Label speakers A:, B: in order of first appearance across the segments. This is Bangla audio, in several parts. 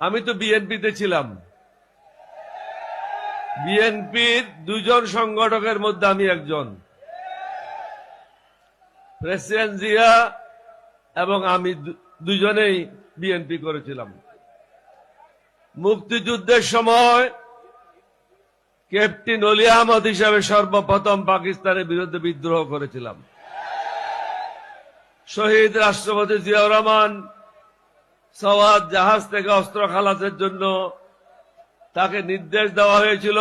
A: আমি তো বিএনপিতে ছিলাম। বিএনপির দুজন সংগঠকের মধ্যে আমি একজন। প্রেসিডেন্ট জিয়া এবং আমি দুজনেই বিএনপি করেছিলাম। মুক্তিযুদ্ধের সময় ক্যাপ্টেন অলি আহমদ হিসাবে সর্বপ্রথম পাকিস্তানের বিরুদ্ধে বিদ্রোহ করেছিলাম। শহীদ রাষ্ট্রপতি জিয়াউর রহমান সওয়াত জাহাজ থেকে অস্ত্র খালাসের জন্য তাকে নির্দেশ দেওয়া হয়েছিল।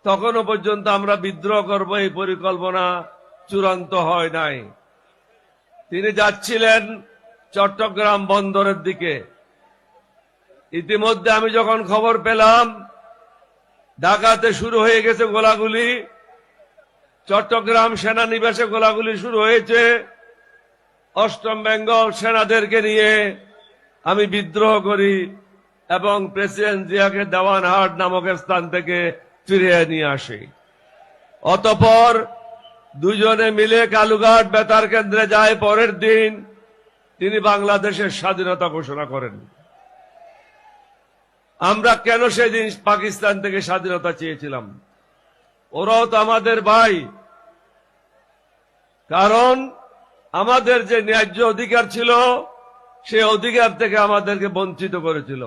A: তখনও পর্যন্ত আমরা বিদ্রোহ করব এই পরিকল্পনা চূড়ান্ত হয় নাই। তিনি যাচ্ছিলেন চট্টগ্রাম বন্দরের দিকে। ইতিমধ্যে আমি যখন খবর পেলাম ঢাকাতে শুরু হয়ে গেছে গোলাগুলি, চট্টগ্রাম সেনানিবাসে গোলাগুলি শুরু হয়েছে, অষ্টম বেঙ্গল সেনাদেরকে নিয়ে আমি বিদ্রোহ করি এবং প্রেসিডেন্ট জিয়াকে দেওয়ানহাট নামক স্থান থেকে ফিরিয়ে নিয়ে আসি। অতঃপর দুজনে মিলে কালুঘাট বেতার কেন্দ্রে যায়। পরের দিন তিনি বাংলাদেশের স্বাধীনতা ঘোষণা করেন। আমরা কেন সেদিন পাকিস্তান থেকে স্বাধীনতা চেয়েছিলাম? ওরাও তো আমাদের ভাই। কারণ আমাদের যে ন্যায্য অধিকার ছিল সে অধিকার থেকে আমাদেরকে বঞ্চিত করেছিল।